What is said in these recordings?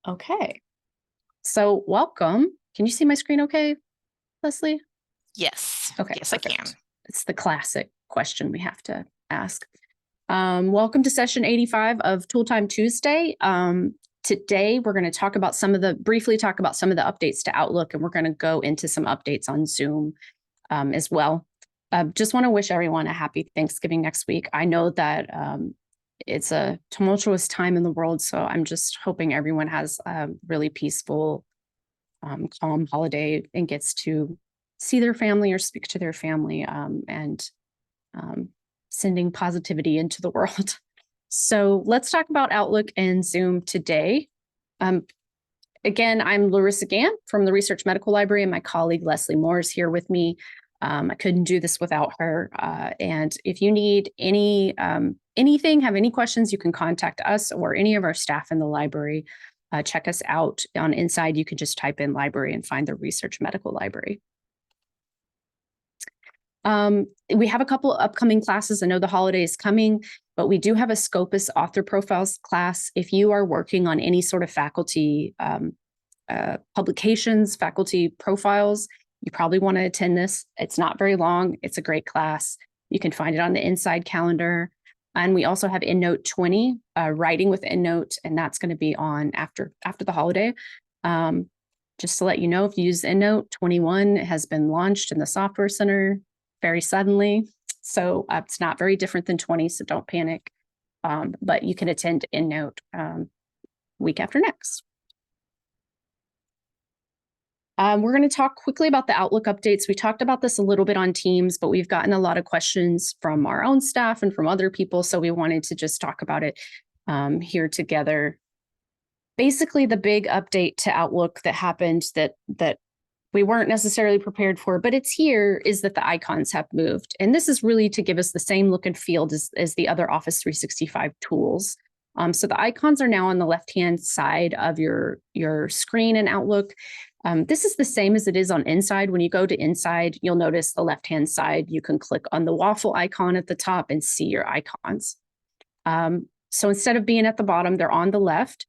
Okay, so welcome. Can you see my screen okay, Leslie? Yes. Okay, Yes, perfect. I can. It's the classic question we have to ask. Welcome to session 85 of Tool Time Tuesday. Today, we're going to briefly talk about some of the updates to Outlook, and we're going to go into some updates on Zoom as well. Just want to wish everyone a happy Thanksgiving next week. I know that it's a tumultuous time in the world, so I'm just hoping everyone has a really peaceful, calm holiday and gets to see their family or speak to their family and sending positivity into the world. So let's talk about Outlook and Zoom today. Again, I'm Larissa Gant from the Research Medical Library, and my colleague Leslie Moore is here with me. I couldn't do this without her. And if you need anything, have any questions, you can contact us or any of our staff in the library. Check us out on Inside. You can just type in library and find the Research Medical Library. We have a couple upcoming classes. I know the holiday is coming, but we do have a Scopus author profiles class. If you are working on any sort of faculty publications, faculty profiles, you probably want to attend this. It's not very long. It's a great class. You can find it on the Inside calendar. And we also have EndNote 20, writing with EndNote, and that's going to be on after the holiday. Just to let you know, if you use EndNote, 21 has been launched in the Software Center very suddenly. So it's not very different than 20, so don't panic. But you can attend EndNote week after next. We're going to talk quickly about the Outlook updates. We talked about this a little bit on Teams, but we've gotten a lot of questions from our own staff and from other people, so we wanted to just talk about it here together. Basically, the big update to Outlook that happened that we weren't necessarily prepared for, but it's here, is that the icons have moved. And this is really to give us the same look and feel as the other Office 365 tools. So the icons are now on the left-hand side of your screen in Outlook. This is the same as it is on Inside. When you go to Inside, you'll notice the left-hand side, you can click on the waffle icon at the top and see your icons. So instead of being at the bottom, they're on the left.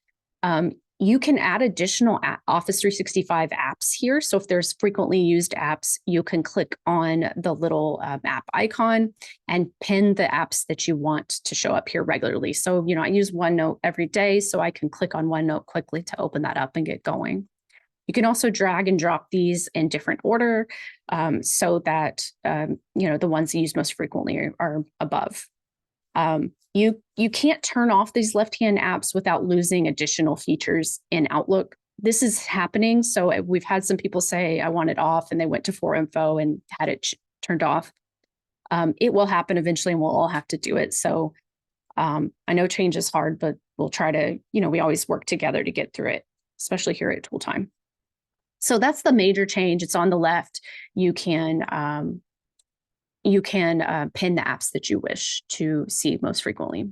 You can add additional Office 365 apps here. So if there's frequently used apps, you can click on the little app icon and pin the apps that you want to show up here regularly. So, I use OneNote every day, so I can click on OneNote quickly to open that up and get going. You can also drag and drop these in different order so that, the ones you use most frequently are above. You can't turn off these left-hand apps without losing additional features in Outlook. This is happening. So we've had some people say, I want it off, and they went to 4Info and had it turned off. It will happen eventually, and we'll all have to do it. So I know change is hard, but we'll try to, we always work together to get through it, especially here at Tool Time. So that's the major change. It's on the left. You can pin the apps that you wish to see most frequently.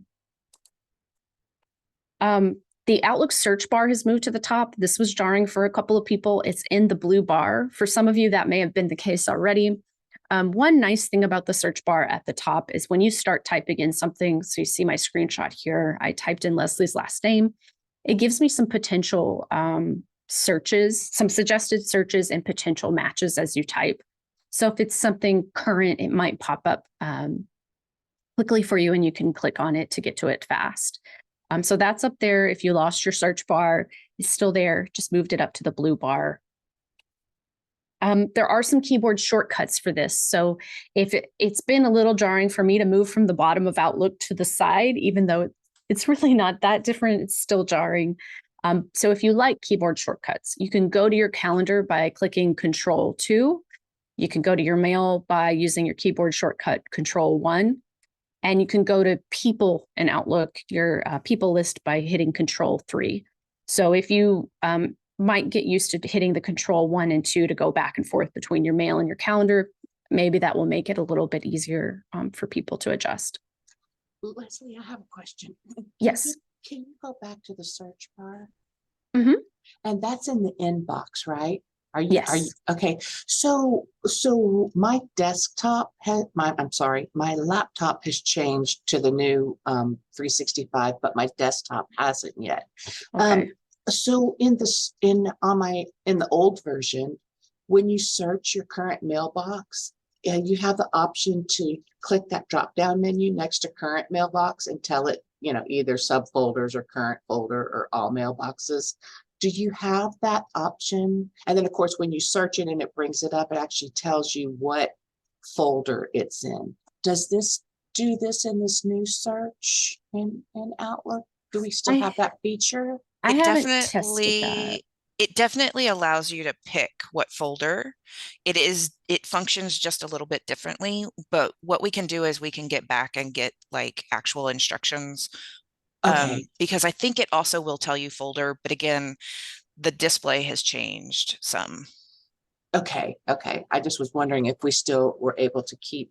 The Outlook search bar has moved to the top. This was jarring for a couple of people. It's in the blue bar. For some of you, that may have been the case already. One nice thing about the search bar at the top is when you start typing in something, so you see my screenshot here, I typed in Leslie's last name. It gives me some potential searches, some suggested searches and potential matches as you type. So if it's something current, it might pop up quickly for you, and you can click on it to get to it fast. So that's up there. If you lost your search bar, it's still there. Just moved it up to the blue bar. There are some keyboard shortcuts for this. So if it's been a little jarring for me to move from the bottom of Outlook to the side, even though it's really not that different, it's still jarring. So if you like keyboard shortcuts, you can go to your calendar by clicking Control-2. You can go to your mail by using your keyboard shortcut Control-1. And you can go to People in Outlook, your people list, by hitting Control-3. So if you might get used to hitting the Control-1 and 2 to go back and forth between your mail and your calendar, maybe that will make it a little bit easier for people to adjust. Leslie, I have a question. Yes. Can you go back to the search bar? Mm-hmm. And that's in the inbox, right? Yes. Okay? So my desktop my laptop has changed to the new 365, but my desktop hasn't yet. Okay. So in this, in the old version, when you search your current mailbox, you have the option to click that drop down menu next to current mailbox and tell it, either subfolders or current folder or all mailboxes. Do you have that option? And then of course, when you search it and it brings it up, it actually tells you what folder it's in. Does this do this in this new search in Outlook? Do we still I have that feature? I haven't tested that. It definitely allows you to pick what folder. It functions just a little bit differently, but what we can do is we can get back and get like actual instructions. Okay. Because I think it also will tell you folder, but again, the display has changed some. Okay. I just was wondering if we still were able to keep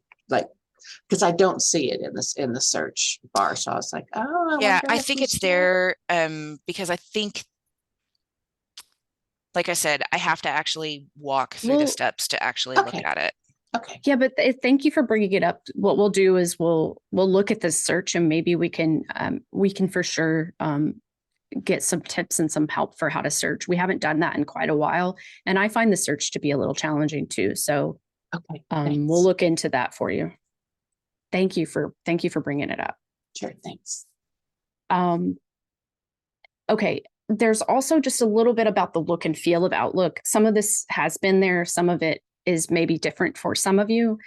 because I don't see it in the search bar. So I was like, oh, I Yeah, wonder I if think we it's still. there because I think, like I said, I have to actually walk through the Well, steps to actually look Okay. at it. Okay. yeah, but thank you for bringing it up. What we'll do is we'll look at this search and maybe we can for sure get some tips and some help for how to search. We haven't done that in quite a while, and I find the search to be a little challenging too. So Okay. we'll Thanks. look into that for you. Thank you for bringing it up. Sure. Thanks. Okay. There's also just a little bit about the look and feel of Outlook. Some of this has been there. Some of it is maybe different for some of you.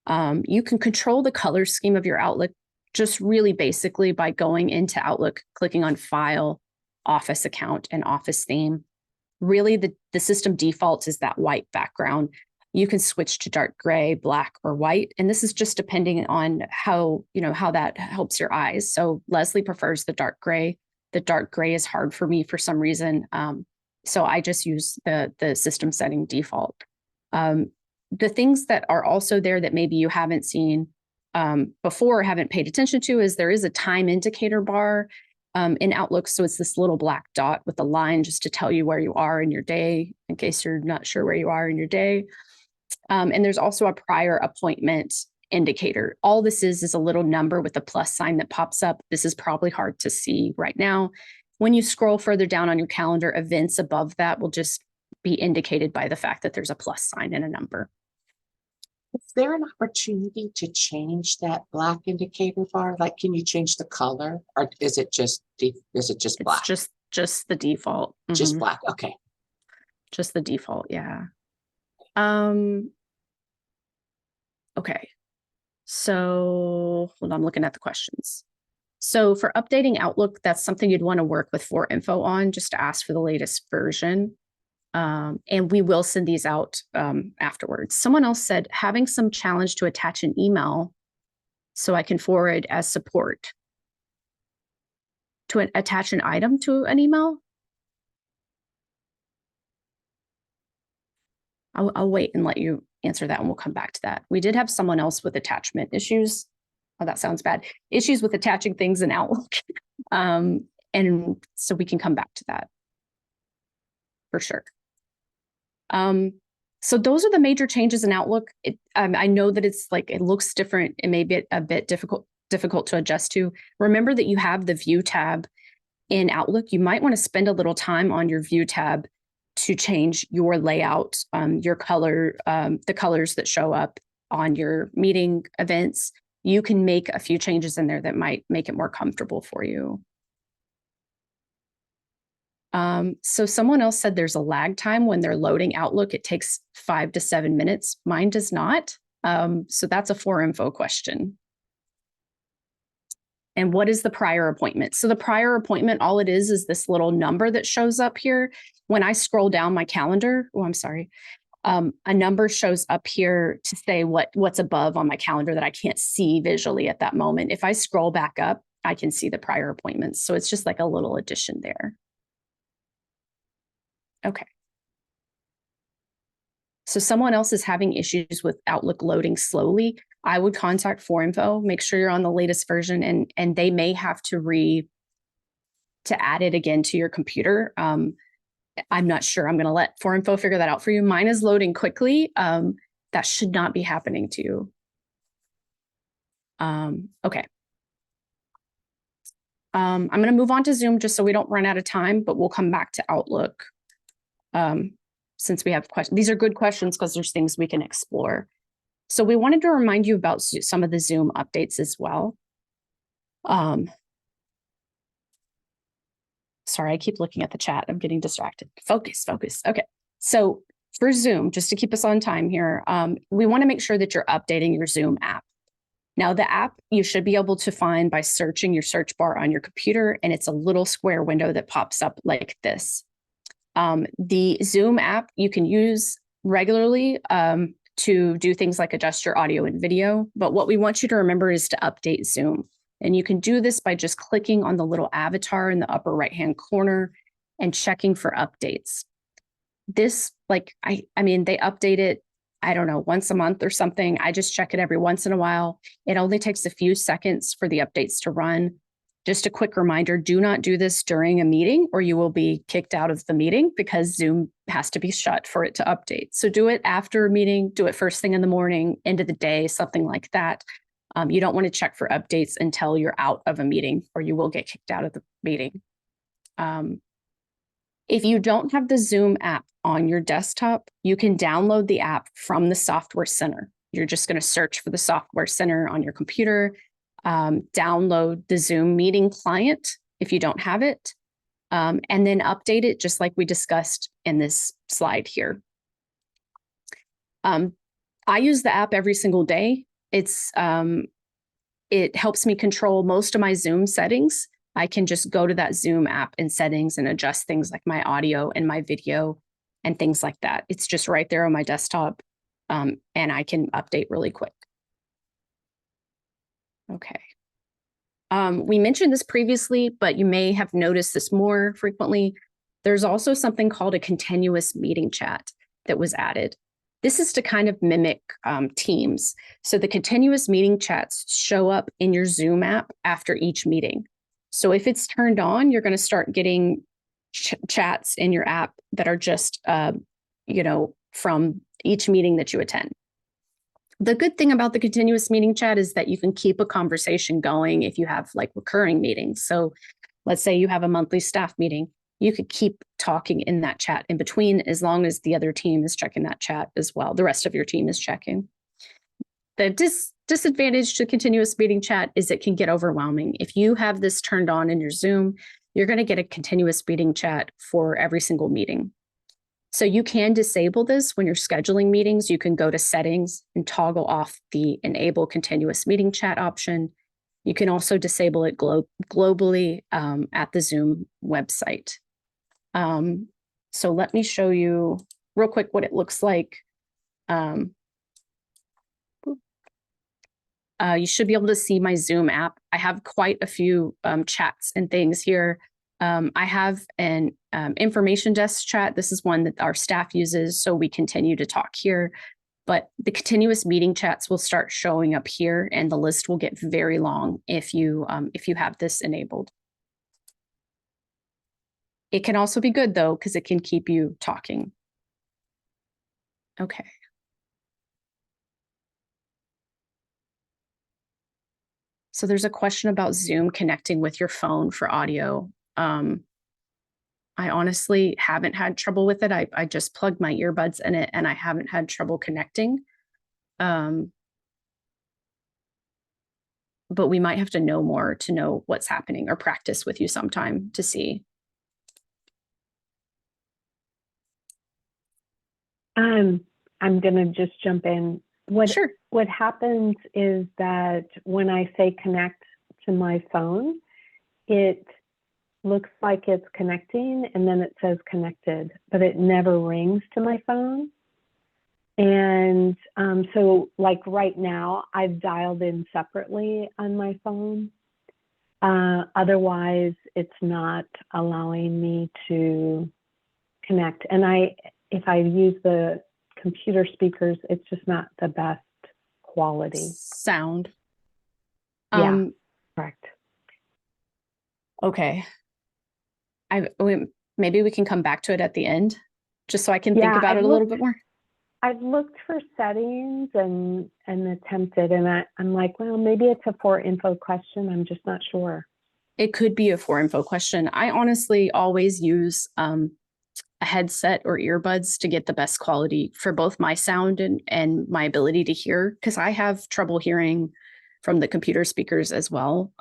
You can control the color scheme of your Outlook just really basically by going into Outlook, clicking on File, Office Account, and Office Theme. Really, the system default is that white background. You can switch to dark gray, black, or white. And this is just depending on how that helps your eyes. So Leslie prefers the dark gray. The dark gray is hard for me for some reason. So I just use the system setting default. The things that are also there that maybe you haven't seen before or haven't paid attention to is there is a time indicator bar in Outlook. So it's this little black dot with a line just to tell you where you are in your day, in case you're not sure where you are in your day. And there's also a prior appointment indicator. All this is a little number with a plus sign that pops up. This is probably hard to see right now. When you scroll further down on your calendar, events above that will just be indicated by the fact that there's a plus sign and a number. Is there an opportunity to change that black indicator bar? Like, can you change the color, or is it just black? It's just the default. Just black. Okay. Just the default. Yeah. Okay. So hold on, I'm looking at the questions. So for updating Outlook, that's something you'd want to work with 4Info on, just to ask for the latest version. And we will send these out afterwards. Someone else said, having some challenge to attach an email so I can forward as support. To attach an item to an email? I'll wait and let you answer that and we'll come back to that. We did have someone else with attachment issues. Oh, that sounds bad. Issues with attaching things in Outlook. And so we can come back to that for sure. So those are the major changes in Outlook. I know that it's like, it looks different. It may be a bit difficult to adjust to. Remember that you have the View tab in Outlook. You might want to spend a little time on your View tab to change your layout, your color, the colors that show up on your meeting events. You can make a few changes in there that might make it more comfortable for you. So someone else said there's a lag time when they're loading Outlook. It takes 5 to 7 minutes. Mine does not. So that's a 4Info question. And what is the prior appointment? So the prior appointment, all it is this little number that shows up here. When I scroll down my calendar, a number shows up here to say what's above on my calendar that I can't see visually at that moment. If I scroll back up, I can see the prior appointments. So it's just like a little addition there. Okay. So someone else is having issues with Outlook loading slowly. I would contact 4Info, make sure you're on the latest version, and they may have to add it again to your computer. I'm not sure. I'm going to let 4Info figure that out for you. Mine is loading quickly. That should not be happening to you. Okay. I'm going to move on to Zoom just so we don't run out of time, but we'll come back to Outlook. Since we have questions, these are good questions because there's things we can explore. So we wanted to remind you about some of the Zoom updates as well. Sorry, I keep looking at the chat. I'm getting distracted. Focus. Okay. So for Zoom, just to keep us on time here, we want to make sure that you're updating your Zoom app. Now, the app you should be able to find by searching your search bar on your computer, and it's a little square window that pops up like this. The Zoom app you can use regularly to do things like adjust your audio and video, but what we want you to remember is to update Zoom. And you can do this by just clicking on the little avatar in the upper right-hand corner and checking for updates. This, like, I mean, they update it, I don't know, once a month or something. I just check it every once in a while. It only takes a few seconds for the updates to run. Just a quick reminder, do not do this during a meeting or you will be kicked out of the meeting because Zoom has to be shut for it to update. So do it after a meeting, do it first thing in the morning, end of the day, something like that. You don't want to check for updates until you're out of a meeting or you will get kicked out of the meeting. If you don't have the Zoom app on your desktop, you can download the app from the Software Center. You're just going to search for the Software Center on your computer, download the Zoom meeting client if you don't have it, and then update it just like we discussed in this slide here. I use the app every single day. It helps me control most of my Zoom settings. I can just go to that Zoom app in settings and adjust things like my audio and my video and things like that. It's just right there on my desktop, and I can update really quick. Okay. We mentioned this previously, but you may have noticed this more frequently. There's also something called a continuous meeting chat that was added. This is to kind of mimic Teams. So the continuous meeting chats show up in your Zoom app after each meeting. So if it's turned on, you're going to start getting chats in your app that are just, from each meeting that you attend. The good thing about the continuous meeting chat is that you can keep a conversation going if you have like recurring meetings. So let's say you have a monthly staff meeting, you could keep talking in that chat in between as long as the other team is checking that chat as well. The rest of your team is checking. The disadvantage to continuous meeting chat is it can get overwhelming. If you have this turned on in your Zoom, you're going to get a continuous meeting chat for every single meeting. So you can disable this when you're scheduling meetings. You can go to settings and toggle off the enable continuous meeting chat option. You can also disable it globally at the Zoom website. So let me show you real quick what it looks like. You should be able to see my Zoom app. I have quite a few chats and things here. I have an information desk chat. This is one that our staff uses, so we continue to talk here. But the continuous meeting chats will start showing up here, and the list will get very long if you have this enabled. It can also be good though, because it can keep you talking. Okay. So there's a question about Zoom connecting with your phone for audio. I honestly haven't had trouble with it. I just plugged my earbuds in it and I haven't had trouble connecting. But we might have to know more to know what's happening or practice with you sometime to see. I'm going to just jump in. Sure. What happens is that when I say connect to my phone, it looks like it's connecting and then it says connected, but it never rings to my phone. And so like right now, I've dialed in separately on my phone. Otherwise, it's not allowing me to connect. And if I use the computer speakers, it's just not the best quality sound. Yeah, correct. Okay. Maybe we can come back to it at the end, just so I can think about it a little bit more. I've looked for settings and attempted, and I'm like, well, maybe it's a for info question. I'm just not sure. It could be a for info question. I honestly always use a headset or earbuds to get the best quality for both my sound and my ability to hear, because I have trouble hearing from the computer speakers as well.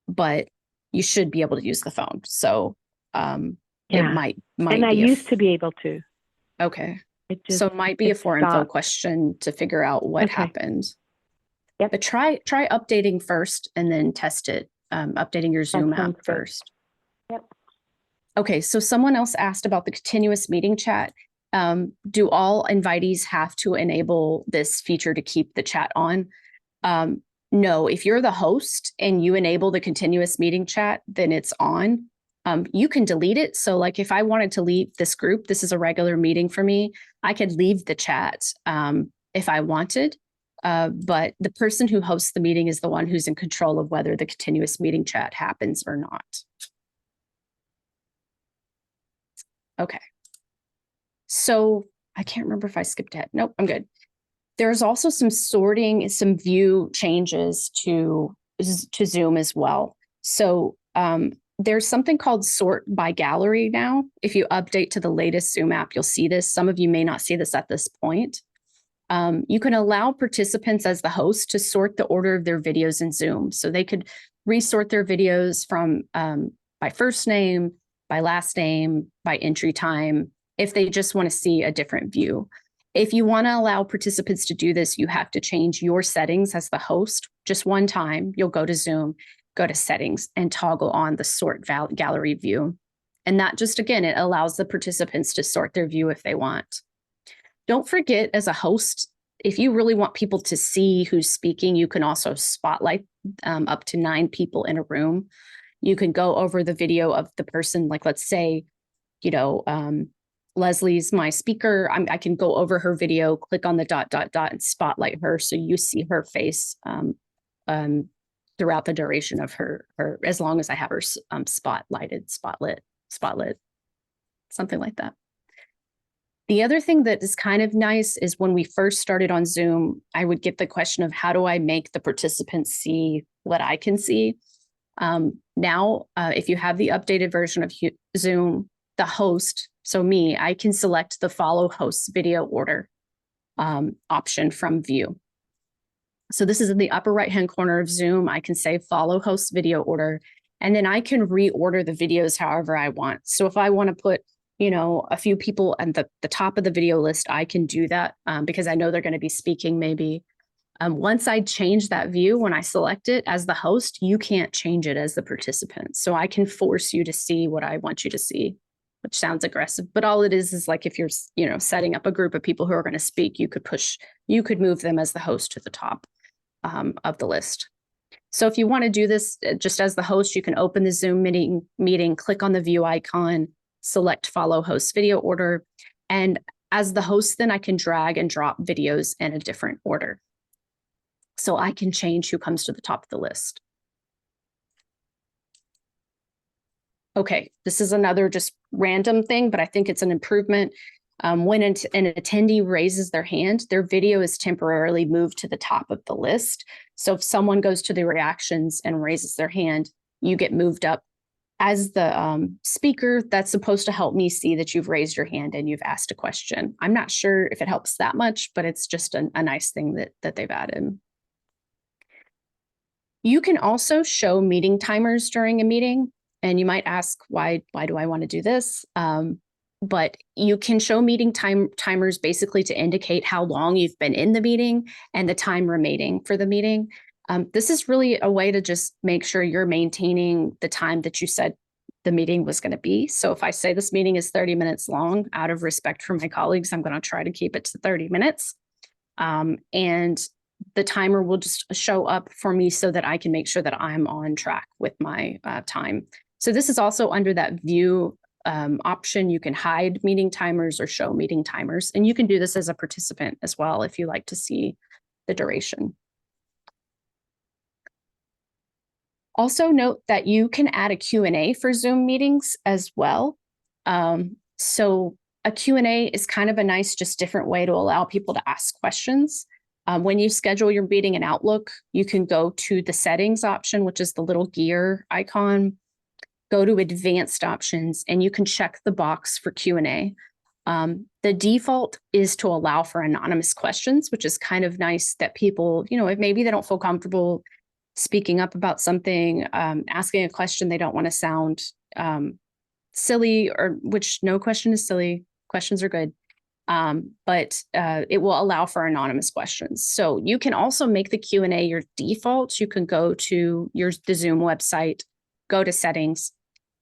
But you should be able to use the phone. So it might and I be used to be able to. okay. It just So it might be a it for info stopped. question to figure out what Okay. happened. Yep. But try updating first and then test it. Updating your Zoom app sounds good. first. Yep. Okay, so someone else asked about the continuous meeting chat. Do all invitees have to enable this feature to keep the chat on? No, if you're the host and you enable the continuous meeting chat, then it's on. You can delete it. So like if I wanted to leave this group, this is a regular meeting for me, I could leave the chat if I wanted. But the person who hosts the meeting is the one who's in control of whether the continuous meeting chat happens or not. Okay. So I can't remember if I skipped ahead. Nope, I'm good. There's also some sorting, some view changes to Zoom as well. So there's something called sort by gallery now. If you update to the latest Zoom app, you'll see this. Some of you may not see this at this point. You can allow participants as the host to sort the order of their videos in Zoom. So they could resort their videos from by first name, by last name, by entry time, if they just want to see a different view. If you want to allow participants to do this, you have to change your settings as the host. Just one time, you'll go to Zoom, go to settings, and toggle on the sort gallery view. And that just, again, it allows the participants to sort their view if they want. Don't forget, as a host, if you really want people to see who's speaking, you can also spotlight up to 9 people in a room. You can go over the video of the person, like let's say, you know, Leslie's my speaker. I can go over her video, click on the ... and spotlight her. So you see her face throughout the duration of her, as long as I have her spotlit, something like that. The other thing that is kind of nice is when we first started on Zoom, I would get the question of how do I make the participants see what I can see? Now, if you have the updated version of Zoom, the host, so me, I can select the follow host video order option from view. So this is in the upper right-hand corner of Zoom. I can say follow host video order, and then I can reorder the videos however I want. So if I want to put, you know, a few people at the top of the video list, I can do that because I know they're going to be speaking maybe. Once I change that view, when I select it as the host, you can't change it as the participant. So I can force you to see what I want you to see, which sounds aggressive, but all it is like if you're, you know, setting up a group of people who are going to speak, you could move them as the host to the top of the list. So if you want to do this just as the host, you can open the Zoom meeting, click on the view icon, select follow host video order. And as the host, then I can drag and drop videos in a different order. So I can change who comes to the top of the list. Okay, this is another just random thing, but I think it's an improvement. When an attendee raises their hand, their video is temporarily moved to the top of the list. So if someone goes to the reactions and raises their hand, you get moved up. As the speaker, that's supposed to help me see that you've raised your hand and you've asked a question. I'm not sure if it helps that much, but it's just a nice thing that they've added. You can also show meeting timers during a meeting. And you might ask, why do I want to do this? But you can show meeting timers basically to indicate how long you've been in the meeting and the time remaining for the meeting. This is really a way to just make sure you're maintaining the time that you said the meeting was going to be. So if I say this meeting is 30 minutes long, out of respect for my colleagues, I'm going to try to keep it to 30 minutes. And the timer will just show up for me so that I can make sure that I'm on track with my time. So this is also under that view option. You can hide meeting timers or show meeting timers. And you can do this as a participant as well if you like to see the duration. Also note that you can add a Q&A for Zoom meetings as well. So a Q&A is kind of a nice, just different way to allow people to ask questions. When you schedule your meeting in Outlook, you can go to the settings option, which is the little gear icon, go to advanced options, and you can check the box for Q&A. The default is to allow for anonymous questions, which is kind of nice that people, if maybe they don't feel comfortable speaking up about something, asking a question, they don't want to sound silly, or which no question is silly. Questions are good. But it will allow for anonymous questions. So you can also make the Q&A your default. You can go to the Zoom website, go to settings,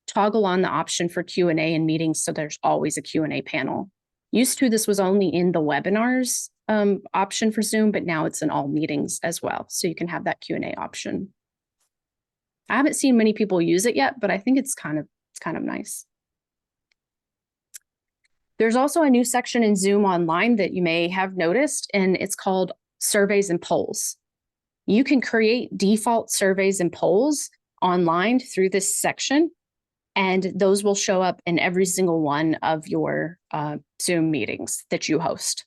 toggle on the option for Q&A and meetings, so there's always a Q&A panel. Used to, this was only in the webinars option for Zoom, but now it's in all meetings as well. So you can have that Q&A option. I haven't seen many people use it yet, but I think it's kind of nice. There's also a new section in Zoom Online that you may have noticed, and it's called Surveys and Polls. You can create default surveys and polls online through this section, and those will show up in every single one of your Zoom meetings that you host.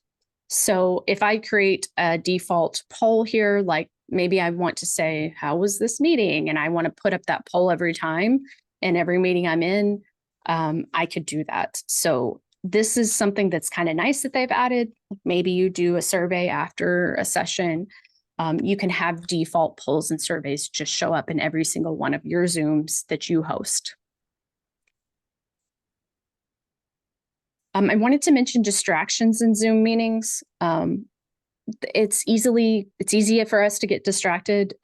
So if I create a default poll here, like maybe I want to say, how was this meeting? And I want to put up that poll every time in every meeting I'm in, I could do that. So this is something that's kind of nice that they've added. Maybe you do a survey after a session. You can have default polls and surveys just show up in every single one of your Zooms that you host. I wanted to mention distractions in Zoom meetings. It's easier for us to get distracted.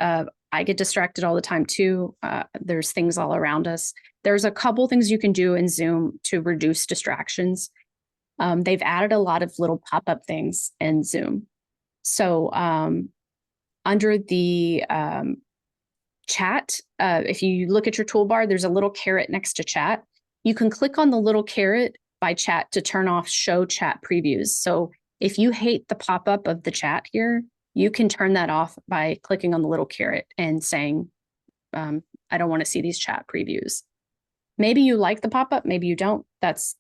I get distracted all the time too. There's things all around us. There's a couple things you can do in Zoom to reduce distractions. They've added a lot of little pop-up things in Zoom. So under the chat, if you look at your toolbar, there's a little caret next to chat. You can click on the little caret by chat to turn off show chat previews. So if you hate the pop-up of the chat here, you can turn that off by clicking on the little caret and saying, I don't want to see these chat previews. Maybe you like the pop-up, maybe you don't. That's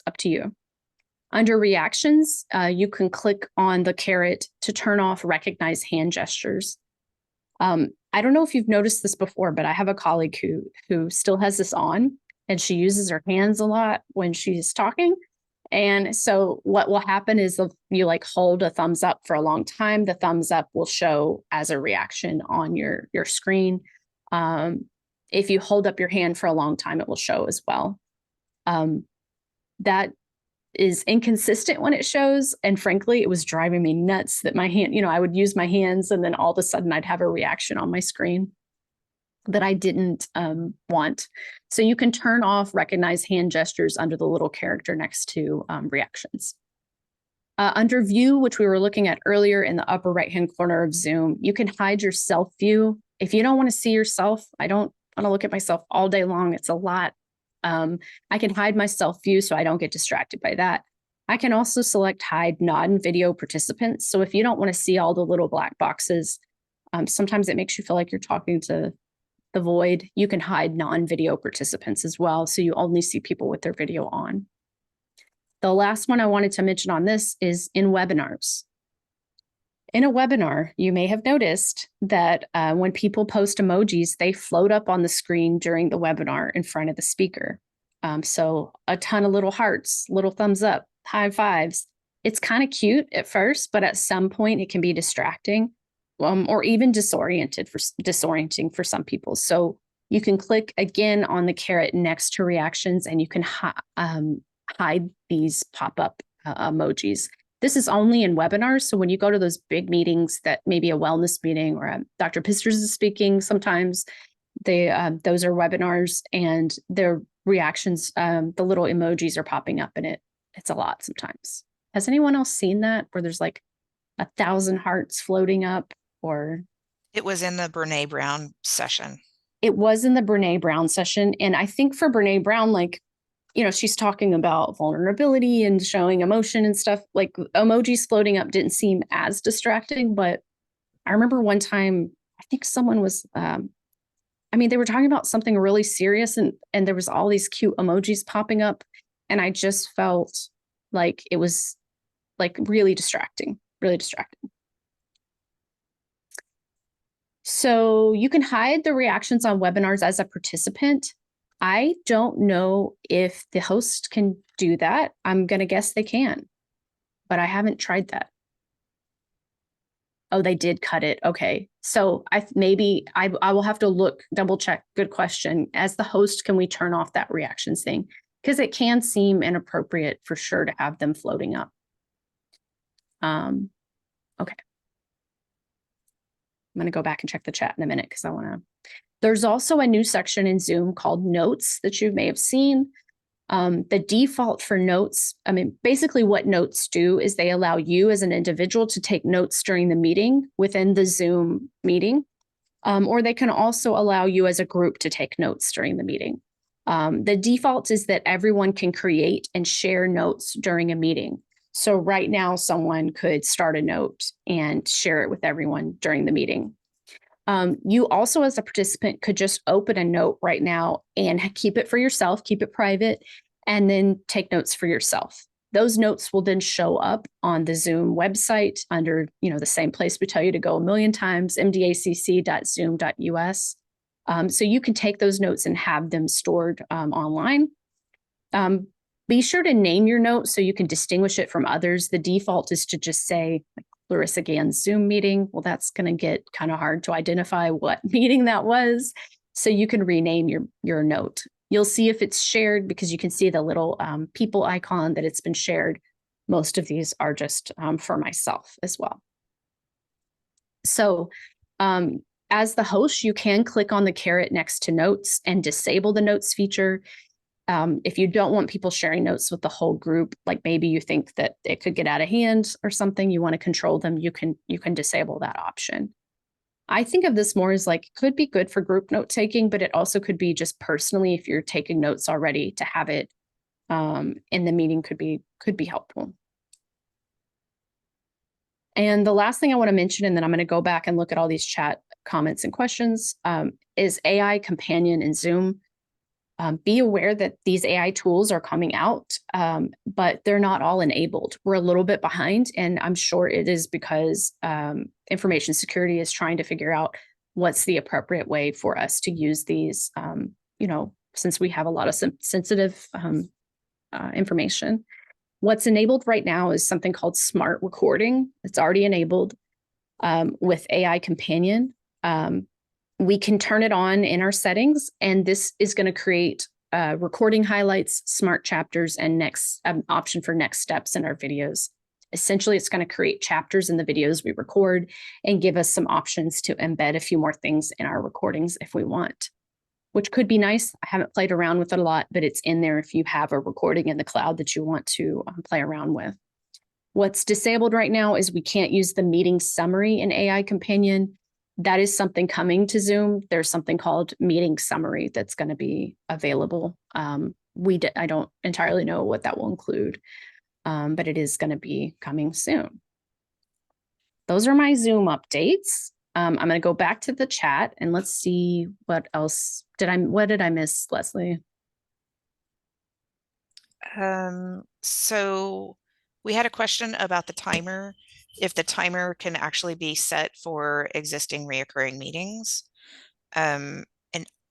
up to you. Under reactions, you can click on the caret to turn off recognize hand gestures. I don't know if you've noticed this before, but I have a colleague who still has this on, and she uses her hands a lot when she's talking. And so what will happen is you like hold a thumbs up for a long time. The thumbs up will show as a reaction on your screen. If you hold up your hand for a long time, it will show as well. That is inconsistent when it shows. And frankly, it was driving me nuts that my hand, I would use my hands and then all of a sudden I'd have a reaction on my screen that I didn't want. So you can turn off recognize hand gestures under the little character next to reactions. Under view, which we were looking at earlier in the upper right-hand corner of Zoom, you can hide your self view. If you don't want to see yourself, I don't want to look at myself all day long. It's a lot. I can hide my self view so I don't get distracted by that. I can also select hide non-video participants. So if you don't want to see all the little black boxes, sometimes it makes you feel like you're talking to the void. You can hide non-video participants as well, so you only see people with their video on. The last one I wanted to mention on this is in webinars. In a webinar, you may have noticed that when people post emojis, they float up on the screen during the webinar in front of the speaker. So a ton of little hearts, little thumbs up, high fives. It's kind of cute at first, but at some point it can be distracting. Or even disorienting for some people. So you can click again on the caret next to reactions, and you can hide these pop-up emojis. This is only in webinars. So when you go to those big meetings, that maybe a wellness meeting or Dr. Pisters is speaking, sometimes those are webinars, and their reactions, the little emojis are popping up in it. It's a lot sometimes. Has anyone else seen that where there's like 1,000 hearts floating up? Or it was in the Brene Brown session. It was in the Brene Brown session. And I think for Brene Brown, she's talking about vulnerability and showing emotion and stuff. Like emojis floating up didn't seem as distracting. But I remember one time, I think someone was, they were talking about something really serious, and there was all these cute emojis popping up. And I just felt like it was like really distracting, really distracting. So you can hide the reactions on webinars as a participant. I don't know if the host can do that. I'm going to guess they can, but I haven't tried that. Oh, they did cut it. Okay. So I will have to look, double check. Good question. As the host, can we turn off that reactions thing? Because it can seem inappropriate for sure to have them floating up. Okay. I'm going to go back and check the chat in a minute because I want to. There's also a new section in Zoom called Notes that you may have seen. The default for notes, I mean, basically what notes do is they allow you as an individual to take notes during the meeting within the Zoom meeting, or they can also allow you as a group to take notes during the meeting. The default is that everyone can create and share notes during a meeting. So right now, someone could start a note and share it with everyone during the meeting. You also, as a participant, could just open a note right now and keep it for yourself, keep it private, and then take notes for yourself. Those notes will then show up on the Zoom website under, the same place we tell you to go a million times, mdacc.zoom.us. So you can take those notes and have them stored online. Be sure to name your note so you can distinguish it from others. The default is to just say, like, Larissa Gann's Zoom meeting. Well, that's going to get kind of hard to identify what meeting that was. So you can rename your note. You'll see if it's shared because you can see the little people icon that it's been shared. Most of these are just for myself as well. So as the host, you can click on the caret next to notes and disable the notes feature. If you don't want people sharing notes with the whole group, like maybe you think that it could get out of hand or something, you want to control them, you can disable that option. I think of this more as like, could be good for group note taking, but it also could be just personally, if you're taking notes already, to have it in the meeting could be helpful. And the last thing I want to mention, and then I'm going to go back and look at all these chat comments and questions, is AI Companion in Zoom. Be aware that these AI tools are coming out, but they're not all enabled. We're a little bit behind, and I'm sure it is because information security is trying to figure out what's the appropriate way for us to use these, since we have a lot of sensitive information. What's enabled right now is something called Smart Recording. It's already enabled with AI Companion. We can turn it on in our settings, and this is going to create recording highlights, smart chapters, and next option for next steps in our videos. Essentially, it's going to create chapters in the videos we record and give us some options to embed a few more things in our recordings if we want, which could be nice. I haven't played around with it a lot, but it's in there if you have a recording in the cloud that you want to play around with. What's disabled right now is we can't use the meeting summary in AI Companion. That is something coming to Zoom. There's something called meeting summary that's going to be available. I don't entirely know what that will include, but it is going to be coming soon. Those are my Zoom updates. I'm going to go back to the chat and let's see what else what did I miss, Leslie? So we had a question about the timer, if the timer can actually be set for existing reoccurring meetings. And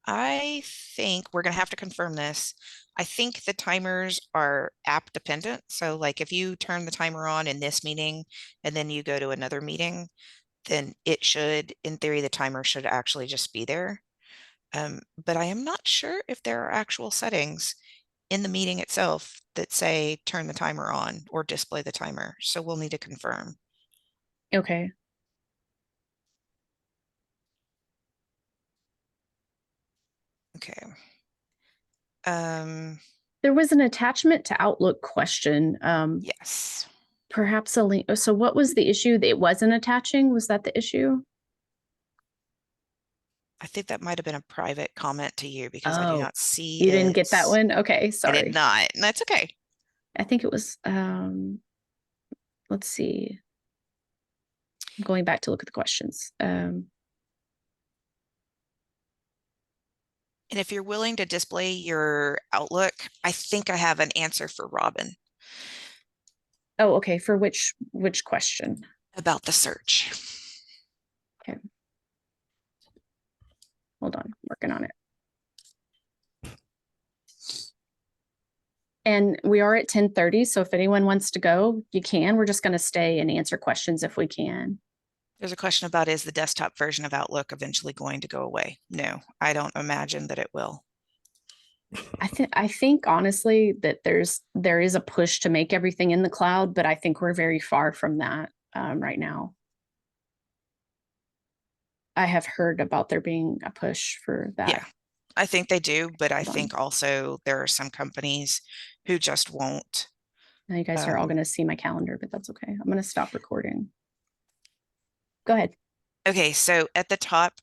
I think we're going to have to confirm this. I think the timers are app dependent. So like if you turn the timer on in this meeting and then you go to another meeting, then it should, in theory, the timer should actually just be there. But I am not sure if there are actual settings in the meeting itself that say turn the timer on or display the timer. So we'll need to confirm. Okay. Okay. There was an attachment to Outlook question. Yes. Perhaps a link. So what was the issue? It wasn't attaching? Was that the issue? I think that might have been a private comment to you because I do not see you didn't get that one? Okay, I sorry. did not. And that's okay. I think it was, let's see. I'm going back to look at the questions. And if you're willing to display your Outlook, I think I have an answer for Robin. Oh, okay. For which question? About the search. Okay. Hold on, working on it. And we are at 10:30, so if anyone wants to go, you can. We're just going to stay and answer questions if we can. There's a question about, is the desktop version of Outlook eventually going to go away? No, I don't imagine that it will. I think honestly that there is a push to make everything in the cloud, but I think we're very far from that right now. I have heard about there being a push for that. Yeah, I think they do, but I Hold on. think also there are some companies who just won't. Now you guys are all going to see my calendar, but that's okay. I'm going to stop recording. Go ahead. Okay, so at the top,